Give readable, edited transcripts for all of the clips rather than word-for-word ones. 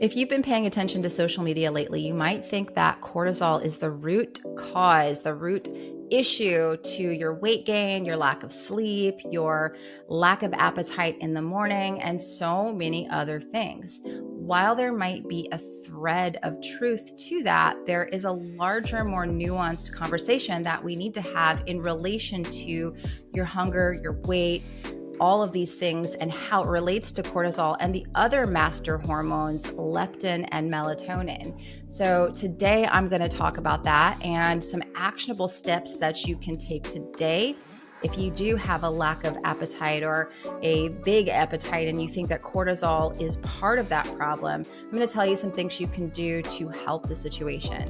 If you've been paying attention to social media lately, you might think that cortisol is the root cause, the root issue to your weight gain, your lack of sleep, your lack of appetite in the morning, and so many other things. While there might be a thread of truth to that, there is a larger, more nuanced conversation that we need to have in relation to your hunger, your weight, all of these things and how it relates to cortisol and the other master hormones, leptin and melatonin. So, today I'm going to talk about that and some actionable steps that you can take today. If you do have a lack of appetite or a big appetite and you think that cortisol is part of that problem, I'm going to tell you some things you can do to help the situation.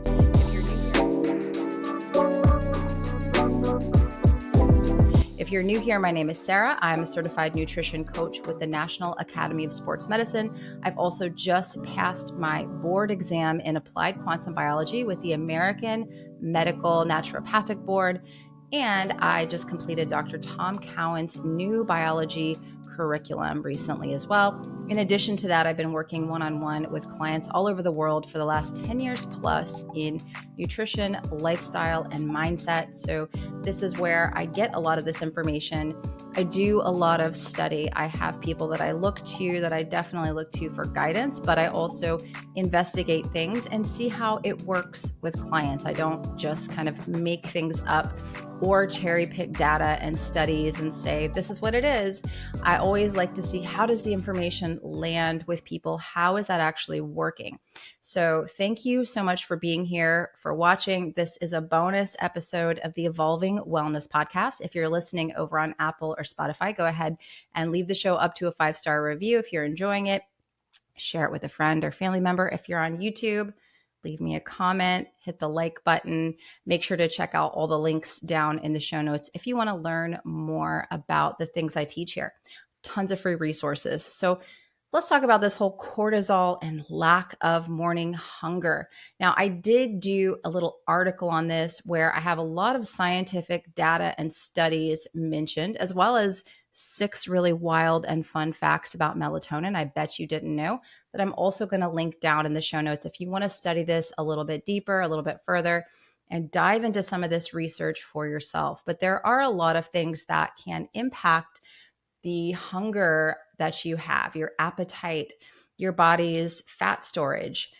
If you're new here, my name is Sarah. I'm a certified nutrition coach with the National Academy of Sports Medicine. I've also just passed my board exam in applied quantum biology with the American Medical Naturopathic Board. And I just completed Dr. Tom Cowan's new biology curriculum recently as well. In addition to that, I've been working one-on-one with clients all over the world for the last 10 years plus in nutrition, lifestyle, and mindset. So this is where I get a lot of this information. I do a lot of study. I have people that I look to, that I definitely look to for guidance, but I also investigate things and see how it works with clients. I don't just kind of make things up or cherry pick data and studies and say, this is what it is. I always like to see, how does the information land with people? How is that actually working? So thank you so much for being here, for watching. This is a bonus episode of the Evolving Wellness Podcast. If you're listening over on Apple or Spotify, go ahead and leave the show up to a 5-star review if you're enjoying it. Share it with a friend or family member. If you're on YouTube, leave me a comment, hit the like button. Make sure to check out all the links down in the show notes if you want to learn more about the things I teach here. Tons of free resources. So let's talk about this whole cortisol and lack of morning hunger. Now, I did do a little article on this where I have a lot of scientific data and studies mentioned, as well as 6 really wild and fun facts about melatonin I bet you didn't know, that I'm also going to link down in the show notes if you want to study this a little bit deeper, a little bit further, and dive into some of this research for yourself. But there are a lot of things that can impact the hunger that you have, your appetite, your body's fat storage,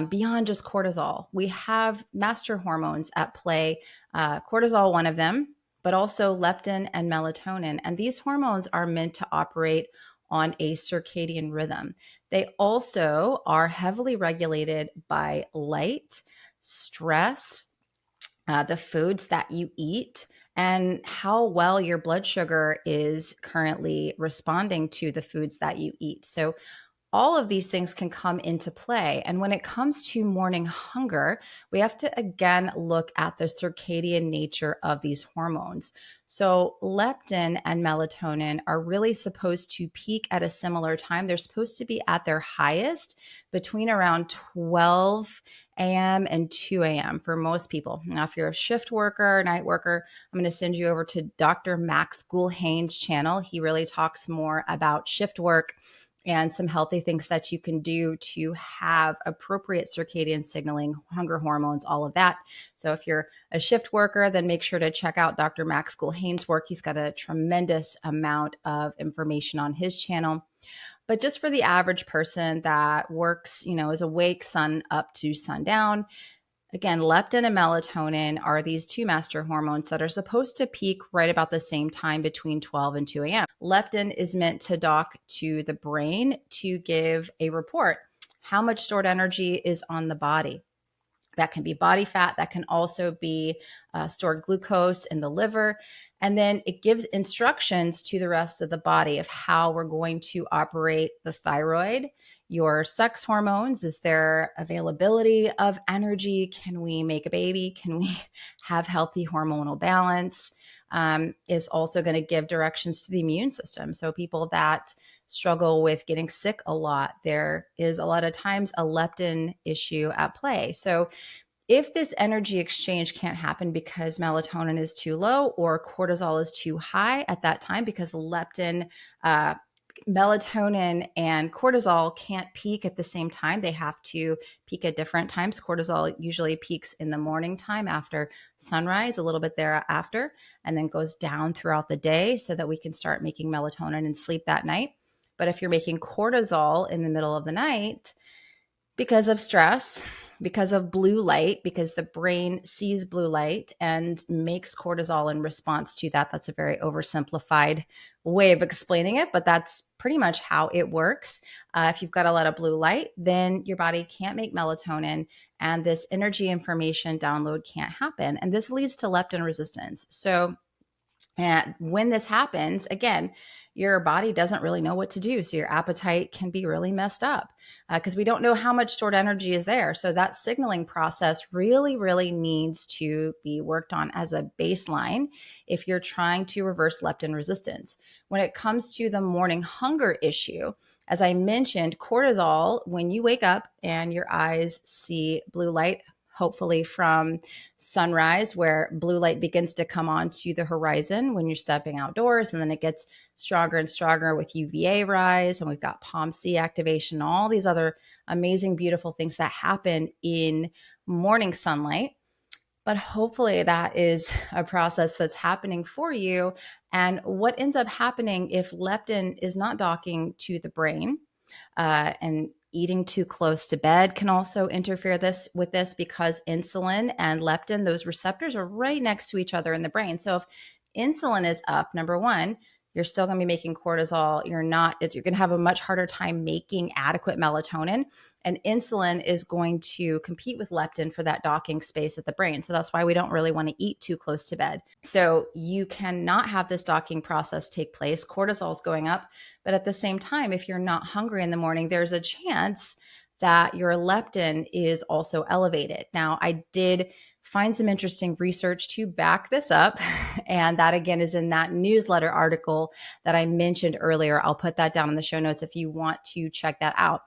beyond just cortisol. We have master hormones at play, cortisol, one of them, but also leptin and melatonin. And these hormones are meant to operate on a circadian rhythm. They also are heavily regulated by light, stress, the foods that you eat, and how well your blood sugar is currently responding to the foods that you eat. So all of these things can come into play. And when it comes to morning hunger, we have to again look at the circadian nature of these hormones. So, leptin and melatonin are really supposed to peak at a similar time. They're supposed to be at their highest between around 12 a.m. and 2 a.m. for most people. Now, if you're a shift worker, night worker, I'm going to send you over to Dr. Max Gulhane's channel. He really talks more about shift work and some healthy things that you can do to have appropriate circadian signaling, hunger hormones, all of that. So if you're a shift worker, then make sure to check out Dr. Max Gulhane's work. He's got a tremendous amount of information on his channel. But just for the average person that works, is awake sun up to sundown, again, leptin and melatonin are these 2 master hormones that are supposed to peak right about the same time between 12 and 2 a.m. Leptin is meant to dock to the brain to give a report. How much stored energy is on the body? That can be body fat. That can also be stored glucose in the liver. And then it gives instructions to the rest of the body of how we're going to operate the thyroid, your sex hormones. Is there availability of energy? Can we make a baby? Can we have healthy hormonal balance? Is also going to give directions to the immune system. So people that struggle with getting sick a lot, there is a lot of times a leptin issue at play. So if this energy exchange can't happen because melatonin is too low or cortisol is too high at that time because leptin melatonin and cortisol can't peak at the same time. They have to peak at different times. Cortisol usually peaks in the morning time after sunrise, a little bit thereafter, and then goes down throughout the day so that we can start making melatonin and sleep that night. But if you're making cortisol in the middle of the night, because of stress, because of blue light, because the brain sees blue light and makes cortisol in response to that. That's a very oversimplified way of explaining it, but that's pretty much how it works. If you've got a lot of blue light, then your body can't make melatonin and this energy information download can't happen. And this leads to leptin resistance. So and when this happens, again, your body doesn't really know what to do. So your appetite can be really messed up because we don't know how much stored energy is there. So that signaling process really, really needs to be worked on as a baseline if you're trying to reverse leptin resistance. When it comes to the morning hunger issue, as I mentioned, cortisol, when you wake up and your eyes see blue light, hopefully from sunrise, where blue light begins to come onto the horizon when you're stepping outdoors. And then it gets stronger and stronger with UVA rise. And we've got POMC activation, all these other amazing, beautiful things that happen in morning sunlight. But hopefully that is a process that's happening for you. And what ends up happening if leptin is not docking to the brain, and eating too close to bed can also interfere with this because insulin and leptin, those receptors are right next to each other in the brain. So if insulin is up, number one, you're still going to be making cortisol. You're going to have a much harder time making adequate melatonin. And insulin is going to compete with leptin for that docking space at the brain. So that's why we don't really want to eat too close to bed. So you cannot have this docking process take place. Cortisol is going up. But at the same time, if you're not hungry in the morning, there's a chance that your leptin is also elevated. Now, I did find some interesting research to back this up. And that, again, is in that newsletter article that I mentioned earlier. I'll put that down in the show notes if you want to check that out.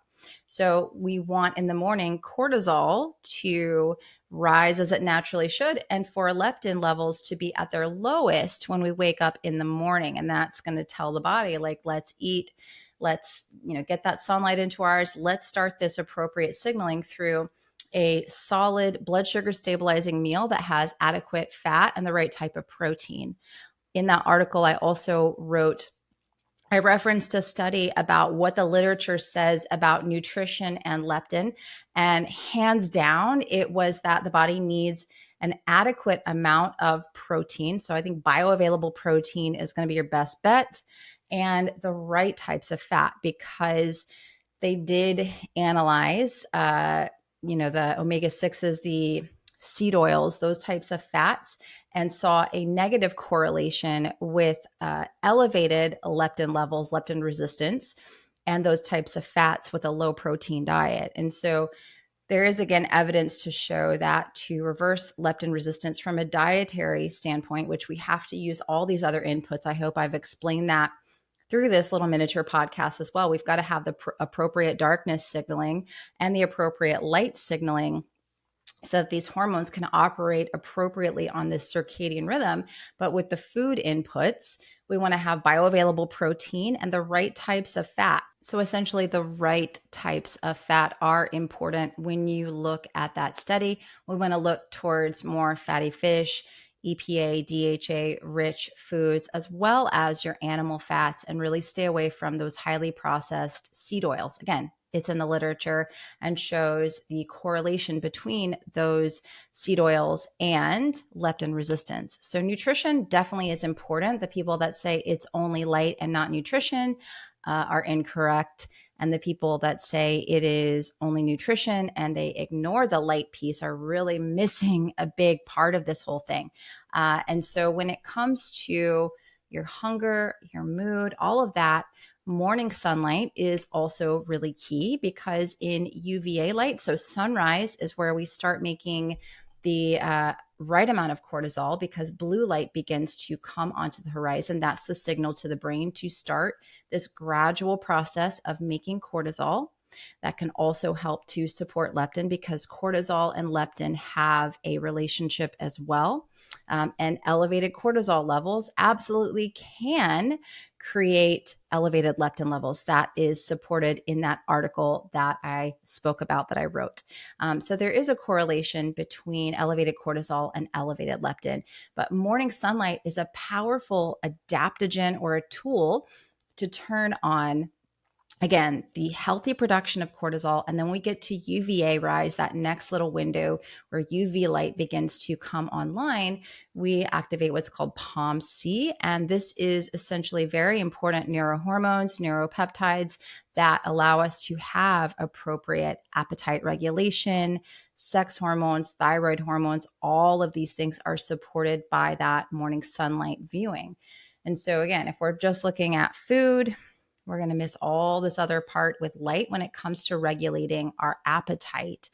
So we want in the morning cortisol to rise as it naturally should, and for leptin levels to be at their lowest when we wake up in the morning. And that's going to tell the body, like, let's eat, let's, get that sunlight into our eyes. Let's start this appropriate signaling through a solid blood sugar stabilizing meal that has adequate fat and the right type of protein. In that article, I referenced a study about what the literature says about nutrition and leptin. And hands down, it was that the body needs an adequate amount of protein. So I think bioavailable protein is going to be your best bet, and the right types of fat, because they did analyze, the omega-6s, the seed oils, those types of fats, and saw a negative correlation with elevated leptin levels, leptin resistance, and those types of fats with a low protein diet. And so there is, again, evidence to show that to reverse leptin resistance from a dietary standpoint, which we have to use all these other inputs. I hope I've explained that through this little miniature podcast as well. We've got to have the appropriate darkness signaling and the appropriate light signaling so that these hormones can operate appropriately on this circadian rhythm. But with the food inputs, we want to have bioavailable protein and the right types of fat. So essentially, the right types of fat are important when you look at that study. We want to look towards more fatty fish, EPA, DHA rich foods, as well as your animal fats, and really stay away from those highly processed seed oils. Again, it's in the literature and shows the correlation between those seed oils and leptin resistance. So nutrition definitely is important. The people that say it's only light and not nutrition are incorrect. And the people that say it is only nutrition and they ignore the light piece are really missing a big part of this whole thing. And so when it comes to your hunger, your mood, all of that, morning sunlight is also really key, because in UVA light, so sunrise is where we start making the right amount of cortisol, because blue light begins to come onto the horizon. That's the signal to the brain to start this gradual process of making cortisol. That can also help to support leptin, because cortisol and leptin have a relationship as well. And elevated cortisol levels absolutely can create elevated leptin levels. That is supported in that article that I spoke about, that I wrote. So there is a correlation between elevated cortisol and elevated leptin. But morning sunlight is a powerful adaptogen or a tool to turn on, again, the healthy production of cortisol. And then we get to UVA rise, that next little window where UV light begins to come online. We activate what's called POMC. And this is essentially very important neurohormones, neuropeptides that allow us to have appropriate appetite regulation, sex hormones, thyroid hormones. All of these things are supported by that morning sunlight viewing. And so, again, if we're just looking at food, we're going to miss all this other part with light when it comes to regulating our appetite.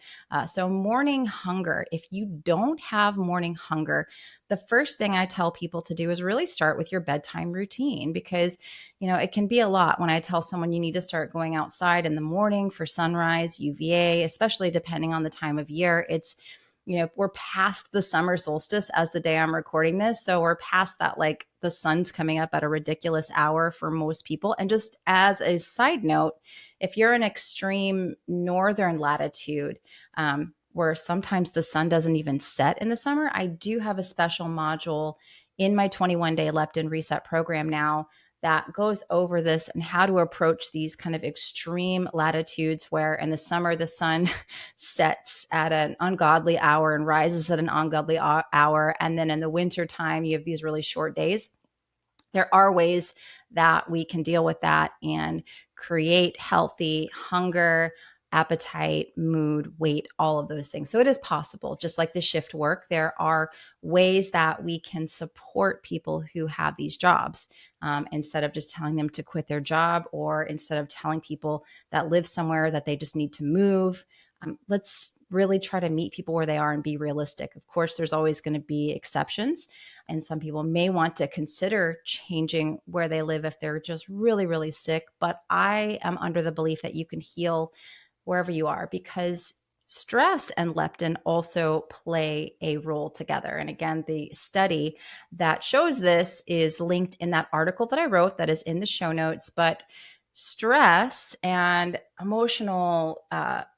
So morning hunger, if you don't have morning hunger, the first thing I tell people to do is really start with your bedtime routine, because, it can be a lot when I tell someone you need to start going outside in the morning for sunrise, UVA, especially depending on the time of year. It's, we're past the summer solstice as the day I'm recording this. So we're past that, like the sun's coming up at a ridiculous hour for most people. And just as a side note, if you're in extreme northern latitude, where sometimes the sun doesn't even set in the summer, I do have a special module in my 21-day leptin reset program now that goes over this and how to approach these kind of extreme latitudes where in the summer the sun sets at an ungodly hour and rises at an ungodly hour. And then in the winter time, you have these really short days. There are ways that we can deal with that and create healthy hunger, appetite, mood, weight, all of those things. So it is possible, just like the shift work, there are ways that we can support people who have these jobs, instead of just telling them to quit their job, or instead of telling people that live somewhere that they just need to move. Let's really try to meet people where they are and be realistic. Of course, there's always going to be exceptions. And some people may want to consider changing where they live if they're just really, really sick. But I am under the belief that you can heal wherever you are, because stress and leptin also play a role together. And again, the study that shows this is linked in that article that I wrote that is in the show notes. But stress and emotional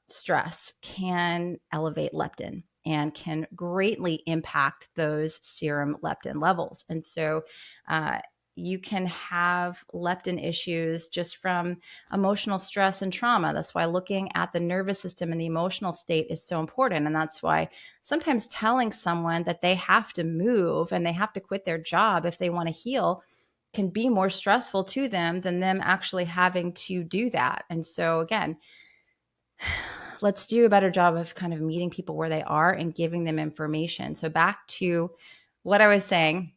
stress can elevate leptin and can greatly impact those serum leptin levels. And so you can have leptin issues just from emotional stress and trauma. That's why looking at the nervous system and the emotional state is so important. And that's why sometimes telling someone that they have to move and they have to quit their job if they want to heal can be more stressful to them than them actually having to do that. And so again, let's do a better job of kind of meeting people where they are and giving them information. So back to what I was saying,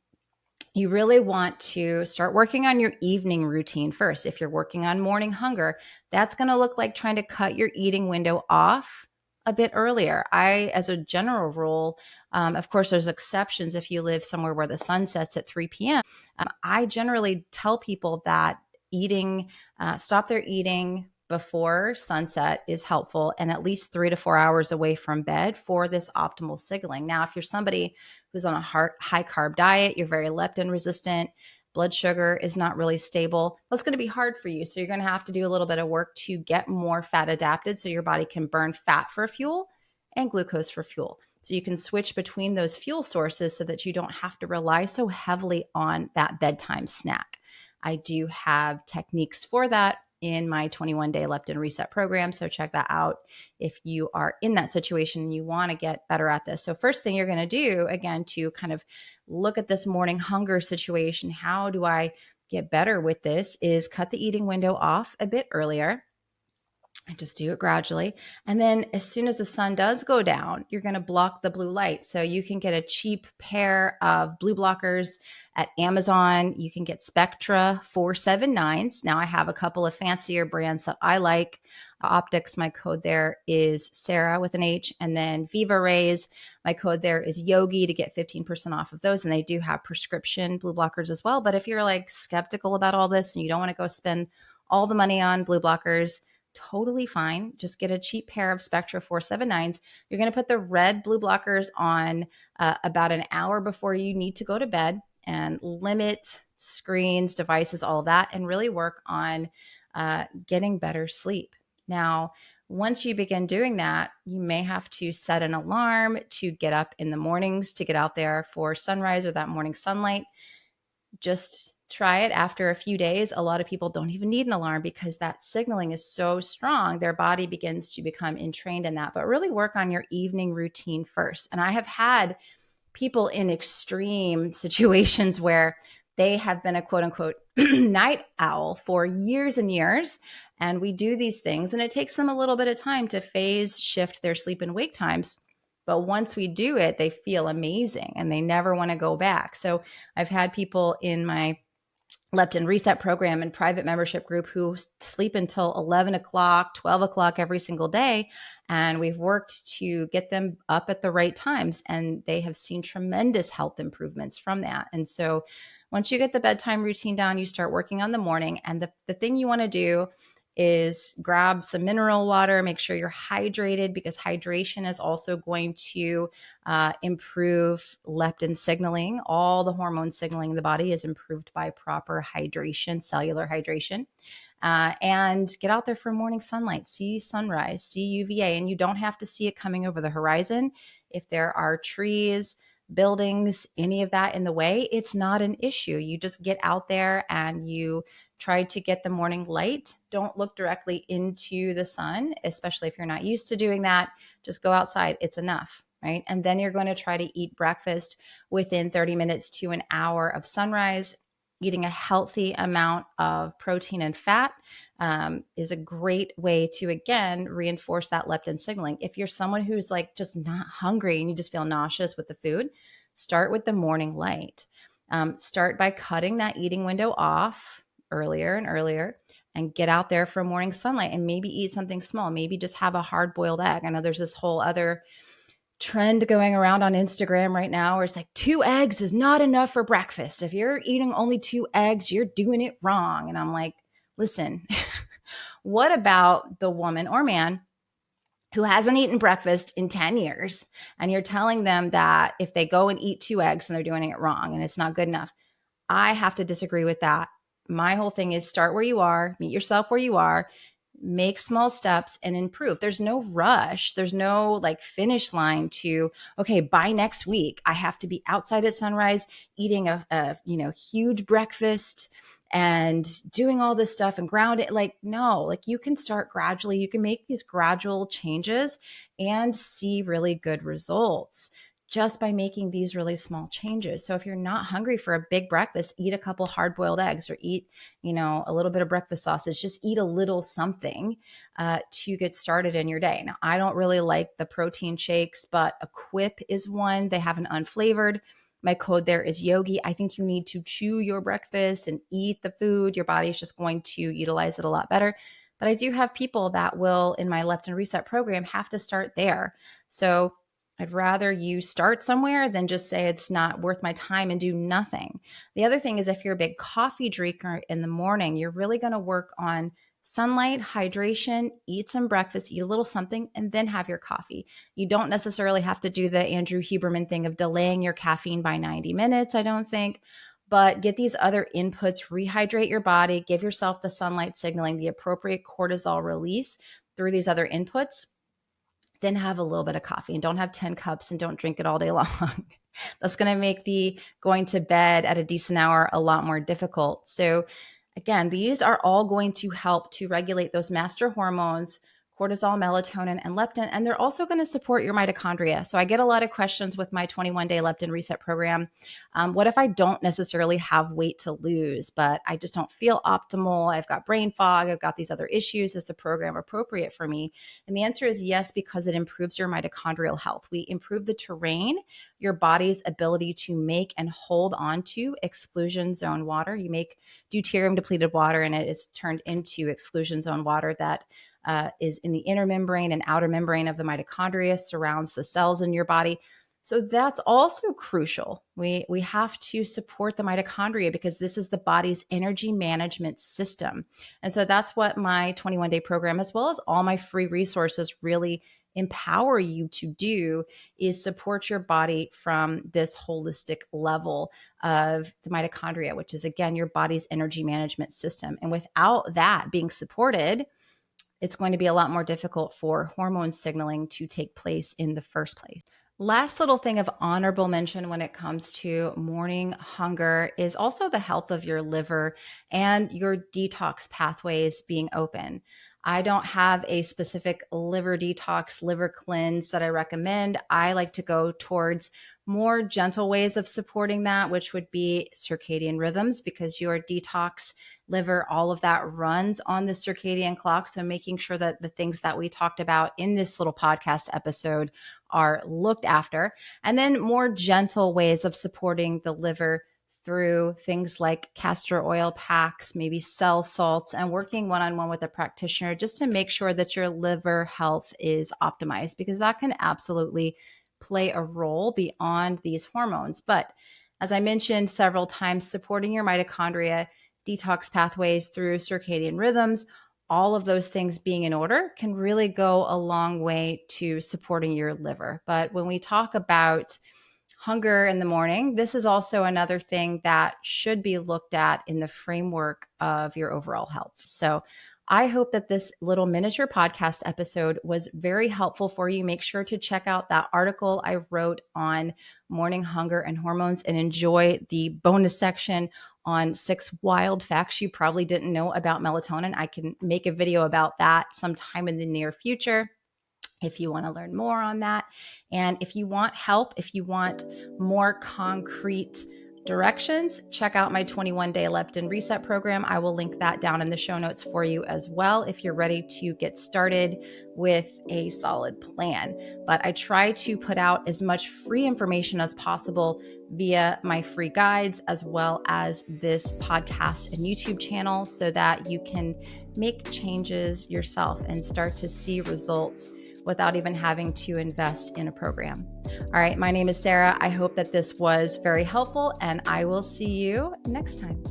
you really want to start working on your evening routine first. If you're working on morning hunger, that's going to look like trying to cut your eating window off a bit earlier. As a general rule, of course, there's exceptions if you live somewhere where the sun sets at 3 p.m. I generally tell people that stop their eating before sunset is helpful, and at least 3 to 4 hours away from bed for this optimal signaling. Now, if you're somebody who's on a high carb diet, you're very leptin resistant, blood sugar is not really stable, that's going to be hard for you. So you're going to have to do a little bit of work to get more fat adapted so your body can burn fat for fuel and glucose for fuel. So you can switch between those fuel sources so that you don't have to rely so heavily on that bedtime snack. I do have techniques for that in my 21-day leptin reset program. So check that out if you are in that situation and you want to get better at this. So first thing you're going to do, again, to kind of look at this morning hunger situation, how do I get better with this, is cut the eating window off a bit earlier. Just do it gradually. And then as soon as the sun does go down, you're going to block the blue light. So you can get a cheap pair of blue blockers at Amazon. You can get Spectra 479s. Now I have a couple of fancier brands that I like. Optics, my code there is Sarah with an H. And then Viva Rays, my code there is Yogi to get 15% off of those. And they do have prescription blue blockers as well. But if you're like skeptical about all this and you don't want to go spend all the money on blue blockers, totally fine. Just get a cheap pair of Spectra 479s. You're going to put the red blue blockers on about an hour before you need to go to bed, and limit screens, devices, all that, and really work on getting better sleep. Now, once you begin doing that, you may have to set an alarm to get up in the mornings to get out there for sunrise or that morning sunlight. Just try it after a few days. A lot of people don't even need an alarm because that signaling is so strong. Their body begins to become entrained in that. But really work on your evening routine first. And I have had people in extreme situations where they have been a quote unquote night owl for years and years. And we do these things, and it takes them a little bit of time to phase shift their sleep and wake times. But once we do it, they feel amazing and they never want to go back. So I've had people in my Leptin Reset program and private membership group who sleep until 11 o'clock, 12 o'clock every single day. And we've worked to get them up at the right times, and they have seen tremendous health improvements from that. And so once you get the bedtime routine down, you start working on the morning. And the thing you want to do is grab some mineral water, make sure you're hydrated, because hydration is also going to improve leptin signaling. All the hormone signaling in the body is improved by proper hydration, cellular hydration. And get out there for morning sunlight, see sunrise, see UVA, and you don't have to see it coming over the horizon. If there are trees, buildings, any of that in the way, it's not an issue. You just get out there and you try to get the morning light. Don't look directly into the sun, especially if you're not used to doing that. Just go outside. It's enough, right? And then you're going to try to eat breakfast within 30 minutes to an hour of sunrise. Eating a healthy amount of protein and fat is a great way to, again, reinforce that leptin signaling. If you're someone who's like just not hungry and you just feel nauseous with the food, start with the morning light. Start by cutting that eating window off earlier and earlier, and get out there for morning sunlight, and maybe eat something small. Maybe just have a hard-boiled egg. I know there's this whole other trend going around on Instagram right now where it's like 2 eggs is not enough for breakfast. If you're eating only 2 eggs, you're doing it wrong. And I'm like, listen, what about the woman or man who hasn't eaten breakfast in 10 years, and you're telling them that if they go and eat 2 eggs, then they're doing it wrong and it's not good enough? I have to disagree with that. My whole thing is start where you are, meet yourself where you are, make small steps and improve. There's no rush. There's no like finish line to, okay, by next week, I have to be outside at sunrise, eating a huge breakfast and doing all this stuff and ground it. Like, no, like you can start gradually. You can make these gradual changes and see really good results just by making these really small changes. So if you're not hungry for a big breakfast, eat a couple hard-boiled eggs, or eat, a little bit of breakfast sausage. Just eat a little something to get started in your day. Now, I don't really like the protein shakes, but a Quip is one. They have an unflavored. My code there is Yogi. I think you need to chew your breakfast and eat the food. Your body is just going to utilize it a lot better. But I do have people that will, in my Leptin Reset program, have to start there. So I'd rather you start somewhere than just say it's not worth my time and do nothing. The other thing is, if you're a big coffee drinker in the morning, you're really going to work on sunlight, hydration, eat some breakfast, eat a little something, and then have your coffee. You don't necessarily have to do the Andrew Huberman thing of delaying your caffeine by 90 minutes, I don't think. But get these other inputs, rehydrate your body, give yourself the sunlight signaling, the appropriate cortisol release through these other inputs. Then have a little bit of coffee, and don't have 10 cups and don't drink it all day long. That's going to make the going to bed at a decent hour a lot more difficult. So again, these are all going to help to regulate those master hormones, cortisol, melatonin, and leptin, and they're also going to support your mitochondria. So I get a lot of questions with my 21-day Leptin Reset program. What if I don't necessarily have weight to lose, but I just don't feel optimal? I've got brain fog. I've got these other issues. Is the program appropriate for me? And the answer is yes, because it improves your mitochondrial health. We improve the terrain, your body's ability to make and hold on to exclusion zone water. You make deuterium depleted water, and it is turned into exclusion zone water that is in the inner membrane and outer membrane of the mitochondria, surrounds the cells in your body. So that's also crucial. We have to support the mitochondria because this is the body's energy management system. And so that's what my 21-day program, as well as all my free resources, really empower you to do, is support your body from this holistic level of the mitochondria, which is, again, your body's energy management system. And without that being supported, it's going to be a lot more difficult for hormone signaling to take place in the first place. Last little thing of honorable mention when it comes to morning hunger is also the health of your liver and your detox pathways being open. I don't have a specific liver detox, liver cleanse that I recommend. I like to go towards more gentle ways of supporting that, which would be circadian rhythms, because your detox liver, all of that runs on the circadian clock. So making sure that the things that we talked about in this little podcast episode are looked after. And then more gentle ways of supporting the liver through things like castor oil packs, maybe cell salts, and working one-on-one with a practitioner just to make sure that your liver health is optimized, because that can absolutely play a role beyond these hormones. But as I mentioned several times, supporting your mitochondria, detox pathways through circadian rhythms, all of those things being in order can really go a long way to supporting your liver. But when we talk about hunger in the morning, this is also another thing that should be looked at in the framework of your overall health. So I hope that this little miniature podcast episode was very helpful for you. Make sure to check out that article I wrote on morning hunger and hormones, and enjoy the bonus section on 6 wild facts you probably didn't know about melatonin. I can make a video about that sometime in the near future if you want to learn more on that. And if you want help, if you want more concrete directions, check out my 21-day leptin reset program. I will link that down in the show notes for you as well if you're ready to get started with a solid plan. But I try to put out as much free information as possible via my free guides, as well as this podcast and YouTube channel, so that you can make changes yourself and start to see results without even having to invest in a program. All right, my name is Sarah. I hope that this was very helpful, and I will see you next time.